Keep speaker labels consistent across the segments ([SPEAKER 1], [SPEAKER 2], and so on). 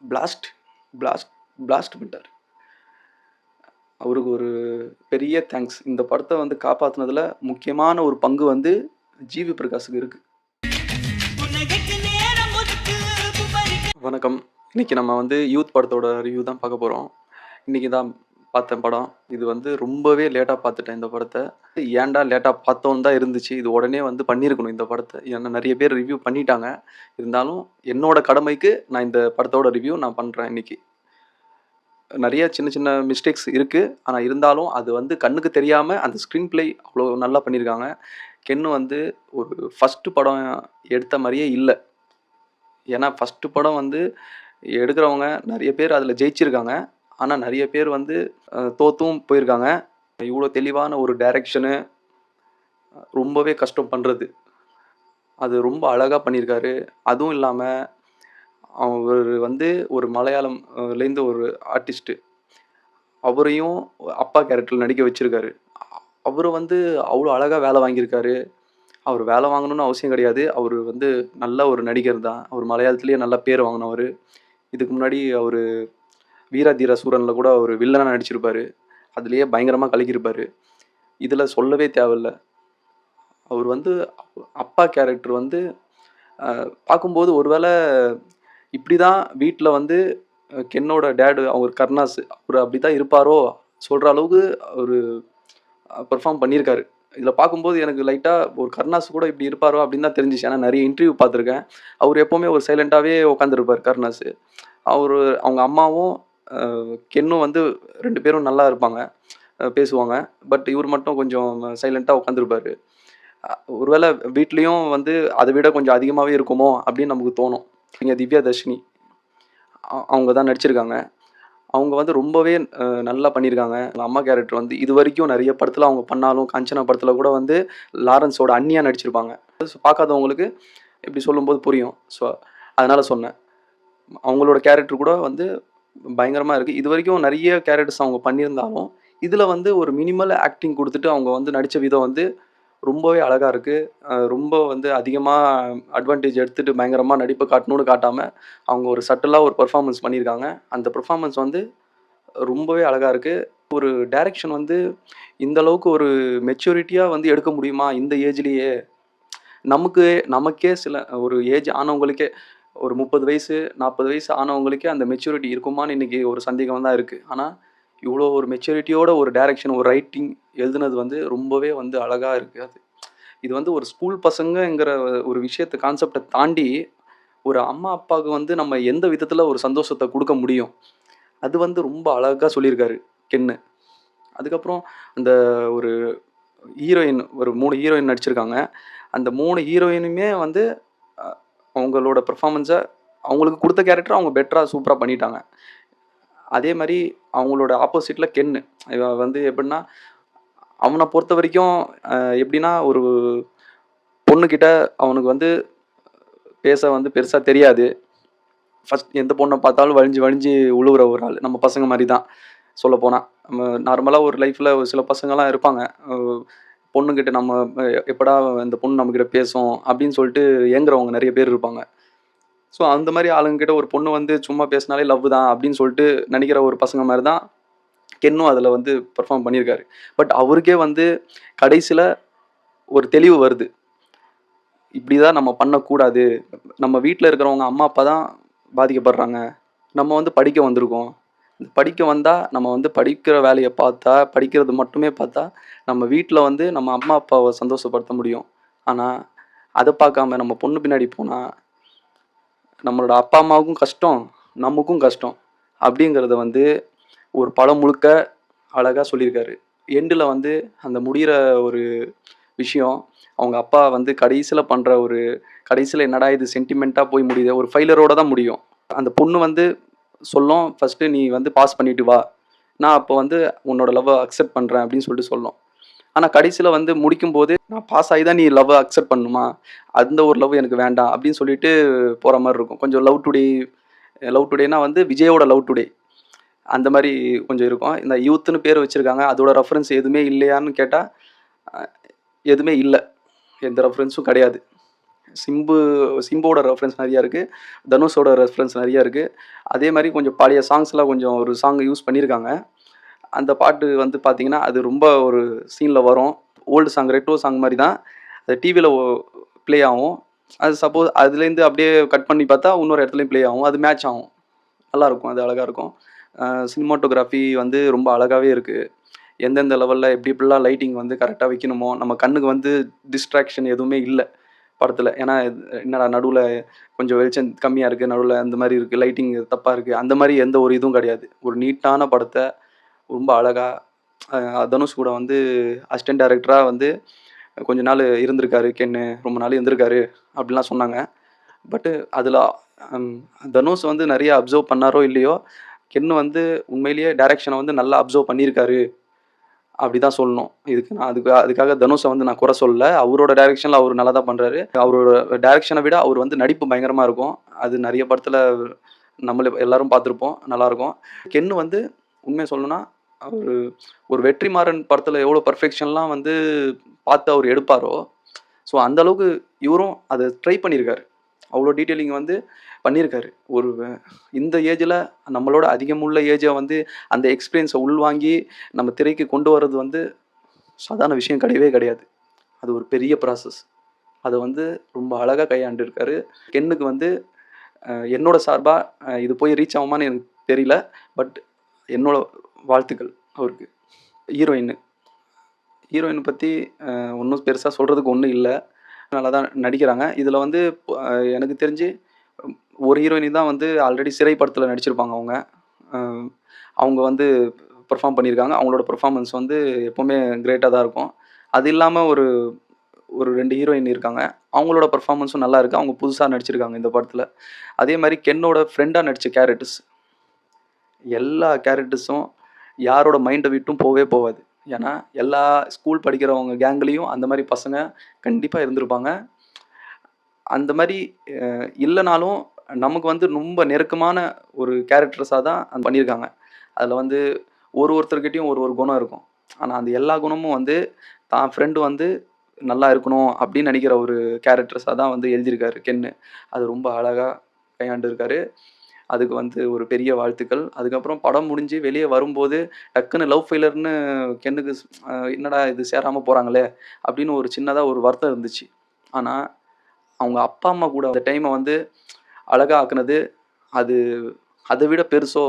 [SPEAKER 1] Blast blast blast பண்ணிட்டார். அவருக்கு ஒரு பெரிய தேங்க்ஸ். இந்த படத்தை வந்து காப்பாற்றினதில் முக்கியமான ஒரு பங்கு வந்து ஜிவி பிரகாஷுக்கு இருக்குது. வணக்கம். இன்றைக்கி நம்ம வந்து யூத் படத்தோட ரிவ்யூ தான் பார்க்க போகிறோம். இன்றைக்கி தான் பார்த்தேன் படம். இது வந்து ரொம்பவே லேட்டாக பார்த்துட்டேன் இந்த படத்தை. ஏன்டா லேட்டாக பார்த்தோன்னு தான் இருந்துச்சு. இது உடனே வந்து பண்ணியிருக்கணும் இந்த படத்தை. ஏன்னா நிறைய பேர் ரிவ்யூ பண்ணிட்டாங்க. இருந்தாலும் என்னோட கடமைக்கு நான் இந்த படத்தோட ரிவ்யூ நான் பண்ணுறேன் இன்றைக்கி. நிறைய சின்ன சின்ன மிஸ்டேக்ஸ் இருக்குது. ஆனால் இருந்தாலும் அது வந்து கண்ணுக்கு தெரியாமல் அந்த ஸ்க்ரீன் ப்ளே அவ்வளோ நல்லா பண்ணியிருக்காங்க. கென்னு வந்து ஒரு ஃபஸ்ட்டு படம் எடுத்த மாதிரியே இல்லை. ஏன்னா ஃபஸ்ட்டு படம் வந்து எடுக்கிறவங்க நிறைய பேர் அதில் ஜெயிச்சிருக்காங்க. ஆனால் நிறைய பேர் வந்து தோற்றும் போயிருக்காங்க. இவ்வளோ தெளிவான ஒரு டைரக்ஷனு ரொம்பவே கஷ்டம் பண்ணுறது. அது ரொம்ப அழகாக பண்ணியிருக்காரு. அதுவும் இல்லாமல் அவர் வந்து ஒரு மலையாளம்லேருந்து ஒரு ஆர்டிஸ்ட்டு. அவரையும் அப்பா கேரக்டரில் நடிக்க வச்சுருக்காரு. அவர் வந்து அவ்வளோ அழகாக வேலை வாங்கியிருக்காரு. அவர் வேலை வாங்கணும்னு அவசியம் கிடையாது. அவர் வந்து நல்ல ஒரு நடிகர் தான். அவர் மலையாளத்துலேயே நல்ல பேர் வாங்கினவர். இதுக்கு முன்னாடி அவர் வீரதீர சூரனில் கூட ஒரு வில்லனாக நடிச்சிருப்பார். அதுலேயே பயங்கரமாக கலக்கியிருப்பார். இதில் சொல்லவே தேவையில்லை. அவர் வந்து அப்பா கேரக்டர் வந்து பார்க்கும்போது ஒருவேளை இப்படி தான் வீட்டில் வந்து கென்னோட டேடு அவர் கருணாஸ் அவர் அப்படி தான் இருப்பாரோ சொல்கிற அளவுக்கு அவர் பெர்ஃபார்ம் பண்ணியிருக்காரு. இதில் பார்க்கும்போது எனக்கு லைட்டாக ஒரு கருணாஸ் கூட இப்படி இருப்பாரோ அப்படின்னு தான் தெரிஞ்சிச்சு. ஏன்னா நிறைய இன்டர்வியூ பார்த்துருக்கேன். அவர் எப்போவுமே ஒரு சைலண்ட்டாகவே உட்காந்துருப்பார் கருணாஸ். அவங்க அம்மாவும் கென்னும் வந்து 2 பேரும் நல்லா இருப்பாங்க, பேசுவாங்க. பட் இவர் மட்டும் கொஞ்சம் சைலண்ட்டாக உட்காந்துருப்பார். ஒருவேளை வீட்லேயும் வந்து அதை விட கொஞ்சம் அதிகமாகவே இருக்குமோ அப்படின்னு நமக்கு தோணும். இங்கே திவ்யா தர்ஷினி அவங்க தான் நடிச்சிருக்காங்க. அவங்க வந்து ரொம்பவே நல்லா பண்ணியிருக்காங்க. அம்மா கேரக்டர் வந்து இது வரைக்கும் நிறைய படத்தில் அவங்க பண்ணாலும், காஞ்சனா படத்தில் கூட வந்து லாரன்ஸோட அண்ணியாக நடிச்சிருப்பாங்க. பார்க்காதவங்களுக்கு இப்படி சொல்லும்போது புரியும். ஸோ அதனால் சொன்னேன். அவங்களோட கேரக்டர் கூட வந்து பயங்கரமாக இருக்குது. இது வரைக்கும் நிறைய கேரக்டர்ஸ் அவங்க பண்ணியிருந்தாலும் இதில் வந்து ஒரு மினிமல் ஆக்டிங் கொடுத்துட்டு அவங்க வந்து நடித்த விதம் வந்து ரொம்பவே அழகாக இருக்குது. ரொம்ப வந்து அதிகமாக அட்வான்டேஜ் எடுத்துகிட்டு பயங்கரமாக நடிப்பை காட்டணும்னு காட்டாமல் அவங்க ஒரு சட்டிலாக ஒரு பெர்ஃபார்மன்ஸ் பண்ணியிருக்காங்க. அந்த பெர்ஃபார்மன்ஸ் வந்து ரொம்பவே அழகாக இருக்குது. ஒரு டைரக்ஷன் வந்து இந்த அளவுக்கு ஒரு மெச்சூரிட்டியாக வந்து எடுக்க முடியுமா இந்த ஏஜ்லேயே? நமக்கே சில ஒரு ஏஜ் ஆனவங்களுக்கே ஒரு 30 வயசு 40 வயசு ஆனவங்களுக்கே அந்த மெச்சூரிட்டி இருக்குமான்னு இன்றைக்கி ஒரு சந்தேகம் தான் இருக்குது. ஆனால் இவ்வளோ ஒரு மெச்சூரிட்டியோட ஒரு டைரக்ஷன் ஒரு ரைட்டிங் எழுதுனது வந்து ரொம்பவே வந்து அழகாக இருக்குது. இது வந்து ஒரு ஸ்கூல் பசங்கங்கிற ஒரு விஷயத்தை கான்செப்டை தாண்டி ஒரு அம்மா அப்பாவுக்கு வந்து நம்ம எந்த விதத்தில் ஒரு சந்தோஷத்தை கொடுக்க முடியும் அது வந்து ரொம்ப அழகாக சொல்லியிருக்காரு கென்னு. அதுக்கப்புறம் அந்த ஒரு ஹீரோயின் ஒரு 3 ஹீரோயின் நடிச்சிருக்காங்க. அந்த 3 ஹீரோயினுமே வந்து அவங்களோட பெர்ஃபார்மன்ஸை அவங்களுக்கு கொடுத்த கேரக்டர் அவங்க பெட்டராக சூப்பராக பண்ணிட்டாங்க. அதே மாதிரி அவங்களோட ஆப்போசிட்டில் கென்னு வந்து எப்படின்னா அவனை பொறுத்த வரைக்கும் எப்படின்னா ஒரு பொண்ணுக்கிட்ட அவனுக்கு வந்து பேச வந்து பெருசாக தெரியாது. ஃபஸ்ட் எந்த பொண்ணை பார்த்தாலும் வழிஞ்சு உழுவுற ஒரு ஆள். நம்ம பசங்க மாதிரி தான் சொல்லப்போனால். நம்ம நார்மலாக ஒரு லைஃப்பில் ஒரு சில பசங்கள்லாம் இருப்பாங்க. பொண்ணுக்கிட்ட நம்ம எப்படா இந்த பொண்ணு நம்மக்கிட்ட பேசும் அப்படின்னு சொல்லிட்டு ஏங்குறவங்க நிறைய பேர் இருப்பாங்க. ஸோ அந்த மாதிரி ஆளுங்கிட்ட ஒரு பொண்ணு வந்து சும்மா பேசினாலே லவ் தான் அப்படின்னு சொல்லிட்டு நினைக்கிற ஒரு பசங்க மாதிரி தான் கென்னும் அதில் வந்து பெர்ஃபார்ம் பண்ணியிருக்காரு. பட் அவருக்கே வந்து கடைசியில் ஒரு தெளிவு வருது. இப்படி தான் நம்ம பண்ணக்கூடாது. நம்ம வீட்டில் இருக்கிறவங்க அம்மா அப்பா தான் பாதிக்கப்படுறாங்க. நம்ம வந்து படிக்க வந்திருக்கோம். படிக்க வந்தால் நம்ம வந்து படிக்கிற வேலையை பார்த்தா படிக்கிறது மட்டுமே பார்த்தா நம்ம வீட்டில் வந்து நம்ம அம்மா அப்பாவை சந்தோஷப்படுத்த முடியும். ஆனால் அதை பார்க்காம நம்ம பொண்ணு பின்னாடி போனால் நம்மளோட அப்பா அம்மாவுக்கும் கஷ்டம், நமக்கும் கஷ்டம். அப்படிங்கிறத வந்து ஒரு படம் முழுக்க அழகாக சொல்லியிருக்காரு. எண்டில் வந்து அந்த முடிகிற ஒரு விஷயம் அவங்க அப்பா வந்து கடைசியில் பண்ணுற ஒரு கடைசியில் என்னடா இது சென்டிமெண்ட்டாக போய் முடியுது ஒரு ஃபெயிலியரோடு தான் முடியும். அந்த பொண்ணு வந்து சொல்லும் ஃபஸ்ட்டு நீ வந்து பாஸ் பண்ணிவிட்டு வா, நான் அப்போ வந்து உன்னோட லவ்வை அக்செப்ட் பண்ணுறேன் அப்படின்னு சொல்லிட்டு சொல்லும். ஆனால் கடைசியில் வந்து முடிக்கும்போது நான் பாஸ் ஆகி தான் நீ லவ்வை அக்செப்ட் பண்ணணுமா, அந்த ஒரு லவ் எனக்கு வேண்டாம் அப்படின்னு சொல்லிட்டு போகிற மாதிரி இருக்கும். கொஞ்சம் லவ் டுடேனா வந்து விஜயோட லவ் டுடே அந்த மாதிரி கொஞ்சம் இருக்கும். இந்த யூத்துன்னு பேர் வச்சுருக்காங்க. அதோட ரெஃபரன்ஸ் எதுவுமே இல்லையான்னு கேட்டால் எதுவுமே இல்லை, எந்த ரெஃபரன்ஸும் கிடையாது. சிம்பு சிம்புவோட ரெஃபரன்ஸ் நெறையா இருக்கு. தனுஷோட ரெஃபரன்ஸ் நெறையா இருக்கு. அதே மாரி கொஞ்சம் பழைய சாங்ஸ்லாம் கொஞ்சம் ஒரு சாங் யூஸ் பண்ணியிருக்காங்க. அந்த பாட்டு வந்து பார்த்தீங்கன்னா, அது ரொம்ப ஒரு சீன்ல வரும். ஓல்டு சாங், ரெட்ரோ சாங் மாரி தான். அது டிவில ப்ளே ஆகும். அது சப்போஸ் அதுலேருந்து அப்படியே கட் பண்ணி பார்த்தா, இன்னொரு இடத்துலயும் ப்ளே ஆகும். அது மேட்ச் ஆகும். நல்லாருக்கும். அது அழகா இருக்கும். சினிமாட்டோகிராஃபி வந்து ரொம்ப அழகாவே இருக்கு. எந்தெந்த லெவல்ல எப்டி எப்டிலாம் லைட்டிங் வந்து கரெக்ட்டா வைக்கணுமோ, நம்ம கண்ணுக்கு வந்து டிஸ்ட்ராக்ஷன் எதுவுமே இல்ல படத்துல. ஏன்னா, என்னடா நடுவுல கொஞ்சம் வெளிச்சம் கம்மியா இருக்கு, நடுவுல அந்த மாரி இருக்கு, லைட்டிங் தப்பா இருக்கு. அந்த மாரி எந்த ஒரு இதுவும் கிடையாது. ஒரு நீட்டான படத்த ரொம்ப அழகா தனுஷ் கூட வந்து அசிஸ்டன்ட் டைரக்டரா வந்து கொஞ்ச நாள் இருந்திருக்காரு கென்னு. ரொம்ப நாள் இருந்திருக்காரு அப்டிலாம் சொன்னாங்க. பட்டு அதுல அம் தனுஷ் வந்து நெறைய அப்சர்வ் பண்ணாரோ இல்லையோ, கென்னு வந்து உண்மையிலேயே டைரக்ஷன வந்து நல்லா அப்சர்வ் பண்ணியிருக்காரு. அப்படிதான் சொல்லணும். இதுக்கு நான் அதுக்காக தனுஷ வந்து நான் குறை சொல்லல. அவரோட டைரக்ஷன்ல அவரு நல்லா தான் பண்றாரு. அவரோட டைரக்ஷன விட அவரு வந்து நடிப்பு பயங்கரமா இருக்கும். அது நெறைய படத்துல நம்மள எல்லாரும் பார்த்துருப்போம். நல்லாருக்கும். கென்னு வந்து உண்மைய சொல்லணும்னா, அவரு ஒரு வெற்றிமாறன் படத்துல எவ்வளோ பெர்ஃபெக்ஷன்லாம் வந்து பார்த்து அவரு எடுப்பாரோ, ஸோ அந்த அளவுக்கு இவரும் அத ட்ரை பண்ணியிருக்காரு. அவ்ளோ டீட்டெயிலிங் வந்து பண்ணியிருக்காரு. ஒரு இந்த ஏஜ்ல நம்மளோட அதிகமுள்ள ஏஜ வந்து அந்த எக்ஸ்பீரியன்ஸ உள்வாங்கி நம்ம திரைக்கு கொண்டு வர்றது வந்து சாதாரண விஷயம் கிடையவே கிடையாது. அது ஒரு பெரிய ப்ராசஸ். அத வந்து ரொம்ப அழகா கையாண்டுருக்காரு. கென்னுக்கு வந்து என்னோட சார்பா இது போய் ரீச் ஆகுமான்னு எனக்கு தெரியல. பட் என்னோட வாழ்த்துக்கள் அவருக்கு. ஹீரோயின் ஹீரோயின் பத்தி ஒண்ணும் பெருசா சொல்றதுக்கு ஒண்ணும் இல்ல. நல்லா தான் நடிக்கிறாங்க. இதுல வந்து எனக்கு தெரிஞ்சு ஒரு ஹீரோயினி தான் வந்து ஆல்ரெடி சிறை படத்துல நடிச்சிருப்பாங்க அவங்க. அ அவங்க வந்து பெர்ஃபார்ம் பண்ணியிருக்காங்க. அவங்களோட பெர்ஃபார்மன்ஸ் வந்து எப்பவுமே கிரேட்டா தான் இருக்கும். அது இல்லாம ஒரு ஒரு 2 ஹீரோயின் இருக்காங்க. அவங்களோட பெர்ஃபார்மன்ஸும் நல்லா இருக்கு. அவங்க புதுசா நடிச்சிருக்காங்க இந்த படத்துல. அதே மாரி கென்னோட ஃப்ரெண்டா நடிச்ச கேரக்டர்ஸ் எல்லா கேரக்டர்ஸும் யாரோட மைண்ட விட்டும் போவே போவாது. ஏன்னா, எல்லா ஸ்கூல் படிக்கிறவங்க கேங்லயும் அந்த மாரி பசங்க கண்டிப்பா இருந்திருப்பாங்க. அந்த மாரி இல்லனாலும் நமக்கு வந்து ரொம்ப நெருக்கமான ஒரு கேரக்டர்ஸா தான் பண்ணியிருக்காங்க. அதுல வந்து ஒருத்தர்கிட்டயும் ஒரு குணம் இருக்கும். ஆனா, அந்த எல்லா குணமும் வந்து தான் ஃப்ரெண்ட் வந்து நல்லா இருக்கணும் அப்படின்னு நெனைக்கிற ஒரு கேரக்டர்ஸா தான் வந்து எழுதியிருக்காரு கென்னு. அது ரொம்ப அழகா கையாண்டுருக்காரு. அதுக்கு வந்து ஒரு பெரிய வாழ்த்துக்கள். அதுக்கப்புறம் படம் முடிஞ்சு வெளிய வரும்போது டக்குனு லவ் ஃபெயிலியர்ன்னு கென்னுக்கு என்னடா இது சேராம போறாங்களே! அப்படின்னு ஒரு சின்னதா ஒரு வருத்தம் இருந்துச்சு. ஆனா, அவங்க அப்பா, அம்மா கூட அந்த டைம வந்து அழகா ஆக்குனது, அது அத விட பெருசோ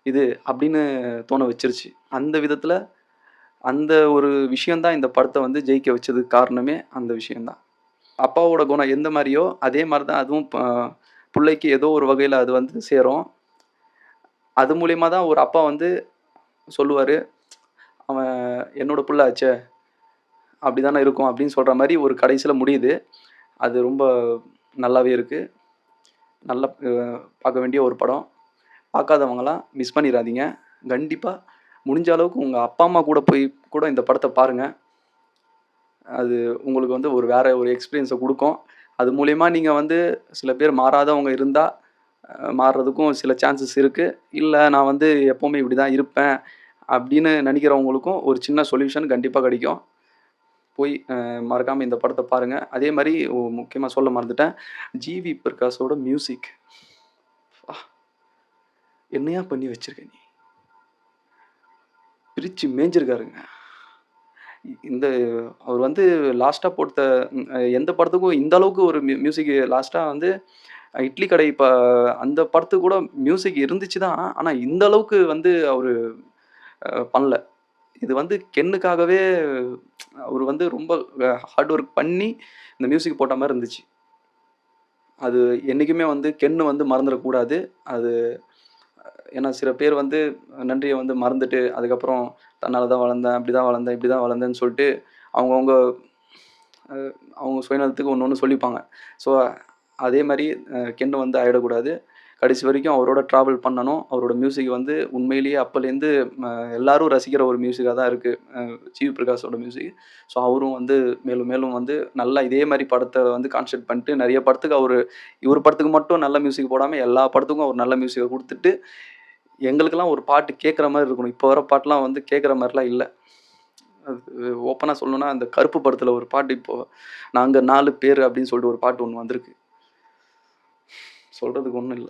[SPEAKER 1] இது அப்படின்னு தோண வச்சுருச்சு. அந்த விதத்துல அந்த ஒரு விஷயம் தான் இந்த படத்த வந்து ஜெயிக்க வச்சதுக்கு காரணமே அந்த விஷயம் தான். அப்பாவோட குணம் எந்த மாரியோ, அதே மாரி தான் அதுவும் புள்ளைக்கு ஏதோ ஒரு வகையில அது வந்து சேரும். அது மூலியமா தான் ஒரு அப்பா வந்து சொல்லுவாரு, "அவன் என்னோட புள்ள ஆச்சே, அப்படிதானே இருக்கும்." அப்படின்னு சொல்ற மாரி ஒரு கடைசியில முடியுது. அது ரொம்ப நல்லாவே இருக்கு. நல்லா பார்க்க வேண்டிய ஒரு படம். பார்க்காதவங்கலாம் மிஸ் பண்ணிறாதீங்க. கண்டிப்பா முடிஞ்ச அளவுக்கு உங்க அப்பா, அம்மா கூட போய் கூட இந்த படத்த பாருங்க. அது உங்களுக்கு வந்து ஒரு வேற ஒரு எக்ஸ்பீரியன்ஸ குடுக்கும். அது மூலியமா நீங்க வந்து சில பேர் மாறாதவங்க இருந்தா, மாறுறதுக்கும் சில சான்சஸ் இருக்கு. இல்ல நான் வந்து எப்பவுமே இப்படிதான் இருப்பேன், அப்படின்னு நெனைக்கிறவங்களுக்கும் ஒரு சின்ன சொல்யூஷன் கண்டிப்பா கிடைக்கும். போய் மறக்காம இந்த படத்த பாருங்க. அதே மாரி முக்கியமா சொல்ல மறந்துட்டேன். ஜிவி பிரகாஷோட மியூசிக். என்னையா பண்ணி வச்சிருக்க நீ? பிரிச்சு மேய்ஞ்சிருக்காருங்க. இந்த அவர் வந்து லாஸ்ட்டா போட்ட எந்த படத்துக்கும் இந்த அளவுக்கு ஒரு மியூசிக் லாஸ்ட்டா வந்து இட்லி கடை அந்த படத்துக்கு கூட மியூசிக் இருந்துச்சு தான். ஆனா இந்த அளவுக்கு வந்து அவரு பண்ணல. இது வந்து கென்னுக்காகவே அவரு வந்து ரொம்ப ஹார்ட் ஒர்க் பண்ணி இந்த மியூசிக் போட்ட மாரி இருந்துச்சு. அது என்னைக்குமே வந்து கென்னு வந்து மறந்துறக்கூடாது. அது ஏன்னா சில பேர் வந்து நன்றிய வந்து மறந்துட்டு, அதுக்கப்புறம் தன்னால தான் வளர்ந்தேன், அப்படிதான் வளர்ந்தேன், இப்படி தான் வளர்ந்தேன்னு சொல்லிட்டு அவங்கவங்க அ அவங்க சுயநலத்துக்கு ஒண்ணு ஒண்ணு சொல்லிப்பாங்க. ஸோ அதே மாரி கென்னு வந்து ஆயிடக்கூடாது. கடைசி வரைக்கும் அவரோட ட்ராவல் பண்ணணும். அவரோட மியூசிக் வந்து உண்மையிலேயே அப்பலேருந்து ம எல்லாரும் ரசிக்கிற ஒரு மியூசிக்கா தான் இருக்கு. ஜிவி பிரகாஷோட மியூசிக். ஸோ அவரும் வந்து மேலும் மேலும் வந்து நல்லா இதே மாரி படத்த வந்து கான்செப்ட் பண்ணிட்டு நெறைய படத்துக்கு இவரு படத்துக்கு மட்டும் நல்ல மியூசிக் போடாம எல்லா படத்துக்கும் அவர் நல்ல மியூசிக்க குடுத்துட்டு, எங்களுக்கெல்லாம் ஒரு பாட்டு கேட்குற மாரி இருக்கணும். இப்போ வர பாட்டுலாம் வந்து கேட்குற மாரிலாம் இல்ல. அது ஓப்பனா சொல்லணும்னா, அந்த கருப்பு படத்துல ஒரு பாட்டு இப்போ, "நாங்க 4 பேரு" அப்படின்னு சொல்லிட்டு ஒரு பாட்டு ஒண்ணு வந்திருக்கு. சொல்றதுக்கு ஒண்ணும் இல்ல.